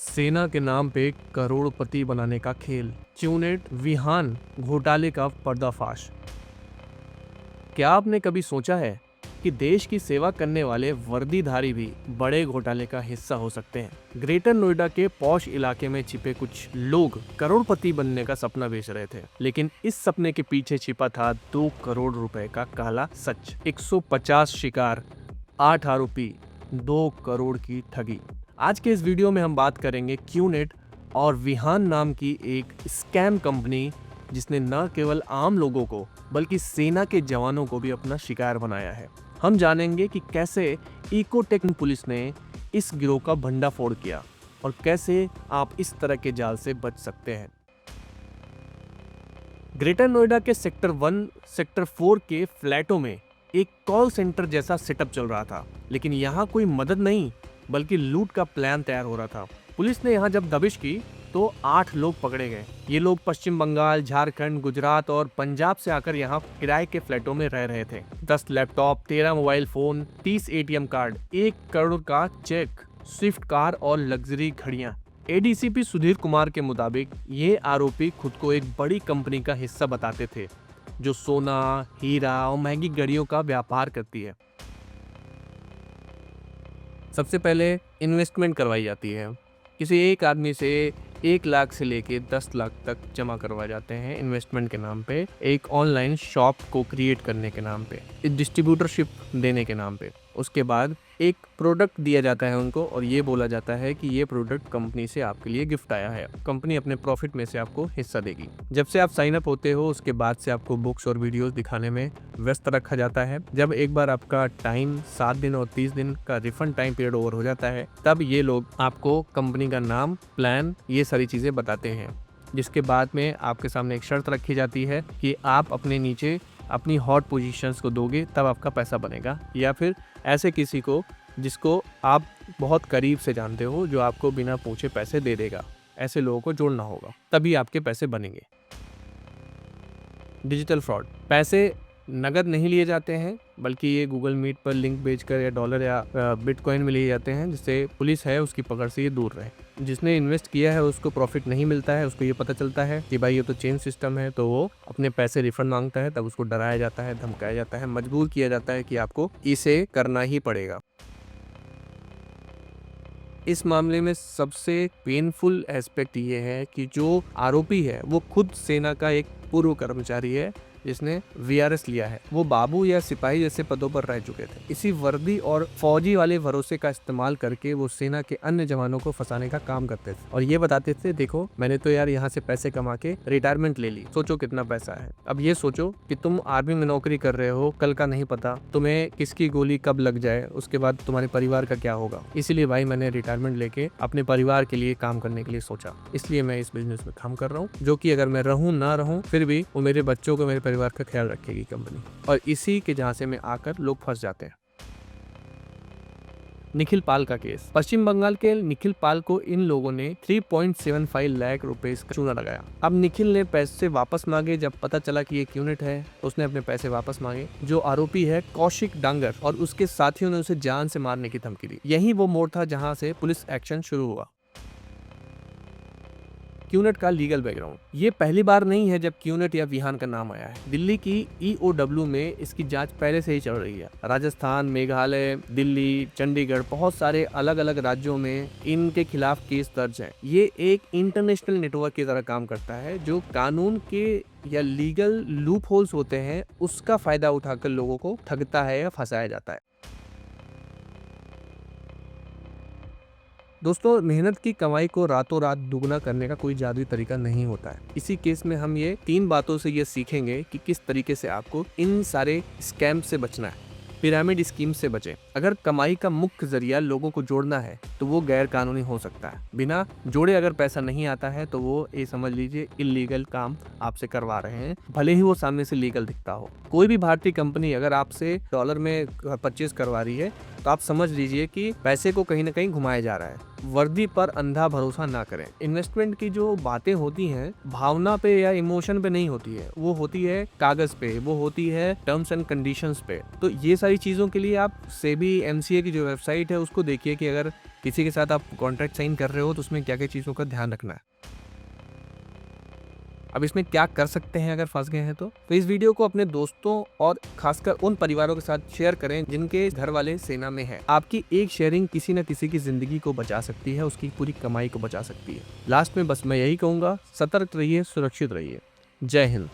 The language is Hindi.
सेना के नाम पे करोड़पति बनाने का खेल, ट्यूनेट विहान घोटाले का पर्दाफाश। क्या आपने कभी सोचा है कि देश की सेवा करने वाले वर्दीधारी भी बड़े घोटाले का हिस्सा हो सकते हैं? ग्रेटर नोएडा के पॉश इलाके में छिपे कुछ लोग करोड़पति बनने का सपना बेच रहे थे, लेकिन इस सपने के पीछे छिपा था 2 करोड़ रुपए का काला सच। 150 शिकार, 8 आरोपी, 2 करोड़ की ठगी। आज के इस वीडियो में हम बात करेंगे क्यूनेट और विहान नाम की एक स्कैम कंपनी जिसने न केवल आम लोगों को बल्कि सेना के जवानों को भी अपना शिकार बनाया है। हम जानेंगे कि कैसे इकोटेक पुलिस ने इस गिरोह का भंडाफोड़ किया और कैसे आप इस तरह के जाल से बच सकते हैं। ग्रेटर नोएडा के सेक्टर 1, सेक्टर 4 के फ्लैटों में एक कॉल सेंटर जैसा सेटअप चल रहा था, लेकिन यहाँ कोई मदद नहीं बल्कि लूट का प्लान तैयार हो रहा था। पुलिस ने यहाँ जब दबिश की तो 8 लोग पकड़े गए। ये लोग पश्चिम बंगाल, झारखंड, गुजरात और पंजाब से आकर यहाँ किराए के फ्लैटों में रह रहे थे। 10 laptop, 13 mobile phone, 30 ATM card, 1 crore का चेक, स्विफ्ट कार और लग्जरी घड़ियां। एडीसीपी सुधीर कुमार के मुताबिक ये आरोपी खुद को एक बड़ी कंपनी का हिस्सा बताते थे जो सोना, हीरा और महंगी घड़ियों का व्यापार करती है। सबसे पहले इन्वेस्टमेंट करवाई जाती है। किसी एक आदमी से 1 लाख से लेके 10 लाख तक जमा करवाए जाते हैं इन्वेस्टमेंट के नाम पे, एक ऑनलाइन शॉप को क्रिएट करने के नाम पे, डिस्ट्रीब्यूटरशिप देने के नाम पे। उसके बाद एक प्रोडक्ट दिया जाता है उनको और ये बोला जाता है कि ये प्रोडक्ट कंपनी से आपके लिए गिफ्ट आया है, कंपनी अपने प्रॉफिट में से आपको हिस्सा देगी। जब से आप साइन अप होते हो उसके बाद से आपको बुक्स और वीडियोस दिखाने में व्यस्त रखा जाता है। जब एक बार आपका टाइम 7 दिन और 30 दिन का रिफंड टाइम पीरियड ओवर हो जाता है, तब ये लोग आपको कंपनी का नाम, प्लान, ये सारी चीजें बताते हैं, जिसके बाद में आपके सामने एक शर्त रखी जाती है कि आप अपने नीचे अपनी हॉट पोजीशंस को दोगे तब आपका पैसा बनेगा, या फिर ऐसे किसी को जिसको आप बहुत करीब से जानते हो जो आपको बिना पूछे पैसे दे देगा, ऐसे लोगों को जोड़ना होगा, तभी आपके पैसे बनेंगे। डिजिटल फ्रॉड, पैसे नगद नहीं लिए जाते हैं बल्कि ये गूगल मीट पर लिंक भेजकर या डॉलर या बिटकॉइन में लिए जाते हैं, जिससे पुलिस है उसकी पकड़ से ये दूर रहे। जिसने इन्वेस्ट किया है उसको प्रॉफिट नहीं मिलता है, उसको ये पता चलता है कि भाई ये तो चेन सिस्टम है, तो वो अपने पैसे रिफंड मांगता है, तब उसको डराया जाता है, धमकाया जाता है, मजबूर किया जाता है कि आपको इसे करना ही पड़ेगा। इस मामले में सबसे पेनफुल एस्पेक्ट ये है कि जो आरोपी है वो खुद सेना का एक पूर्व कर्मचारी है जिसने वीआरएस लिया है। वो बाबू या सिपाही जैसे पदों पर रह चुके थे। इसी वर्दी और फौजी वाले भरोसे का इस्तेमाल करके वो सेना के अन्य जवानों को फंसाने का काम करते थे और ये बताते थे, देखो मैंने तो यार यहाँ से पैसे कमा के रिटायरमेंट ले ली, सोचो कितना पैसा है। अब ये सोचो कि तुम आर्मी में नौकरी कर रहे हो, कल का नहीं पता तुम्हें किसकी गोली कब लग जाए, उसके बाद तुम्हारे परिवार का क्या होगा। इसीलिए भाई मैंने रिटायरमेंट लेके अपने परिवार के लिए काम करने के लिए सोचा, इसलिए मैं इस बिजनेस में काम कर रहा हूँ, जो कि अगर मैं रहूँ ना रहूँ फिर भी वो मेरे बच्चों को, मेरे परिवार का ख्याल रखेगी कंपनी। और इसी के झांसे में आकर लोग फंस जाते हैं। निखिल पाल का केस, पश्चिम बंगाल के निखिल पाल को इन लोगों ने 3.75 लाख रुपए का चूना लगाया। अब निखिल ने पैसे वापस मांगे। जब पता चला कि ये क्यूनेट है तो उसने अपने पैसे वापस मांगे। जो आरोपी है कौशिक डांगर और उसके साथियों ने उसे जान से मारने की धमकी दी। यही वो मोड़ था जहां से पुलिस एक्शन शुरू हुआ। क्यूनेट का लीगल बैकग्राउंड, ये पहली बार नहीं है जब क्यूनेट या विहान का नाम आया है। दिल्ली की EOW में इसकी जांच पहले से ही चल रही है। राजस्थान, मेघालय, दिल्ली, चंडीगढ़, बहुत सारे अलग अलग राज्यों में इनके खिलाफ केस दर्ज है। ये एक इंटरनेशनल नेटवर्क की तरह काम करता है जो कानून के या लीगल लूप होल्स होते हैं उसका फायदा उठाकर लोगों को ठगता है या फंसाया जाता है। दोस्तों, मेहनत की कमाई को रातों रात दुगना करने का कोई जादुई तरीका नहीं होता है। इसी केस में हम ये 3 बातों से ये सीखेंगे कि किस तरीके से आपको इन सारे स्कैम से बचना है, पिरामिड स्कीम से बचें। अगर कमाई का मुख्य जरिया लोगों को जोड़ना है तो वो गैर कानूनी हो सकता है। बिना जोड़े अगर पैसा नहीं आता है तो वो ये समझ लीजिए इलीगल काम आपसे करवा रहे हैं, भले ही वो सामने से लीगल दिखता हो। कोई भी भारतीय कंपनी अगर आपसे डॉलर में परचेज करवा रही है तो आप समझ लीजिए कि पैसे को कहीं ना कहीं घुमाया जा रहा है। वर्दी पर अंधा भरोसा ना करें। इन्वेस्टमेंट की जो बातें होती हैं भावना पे या इमोशन पे नहीं होती है, वो होती है कागज पे, वो होती है टर्म्स एंड कंडीशंस पे। तो ये सारी चीजों के लिए आप सेबी MCA की जो वेबसाइट है उसको देखिए कि अगर किसी के साथ आप कॉन्ट्रैक्ट साइन कर रहे हो तो उसमें क्या-क्या चीज़ों का ध्यान रखना है। अब इसमें क्या कर सकते हैं अगर फँस गए हैं तो? इस वीडियो को अपने दोस्तों और खासकर उन परिवारों के साथ शेयर करें जिनके घर वाले सेना में हैं। आपकी एक शेयरिंग किसी न किसी की ज़िंदगी को बचा सकती है, उसकी पूरी कमाई को बचा सकती है। लास्ट में बस मैं यही कहूँगा, सतर्क रहिए, सुरक्षित रहिए। जय हिंद।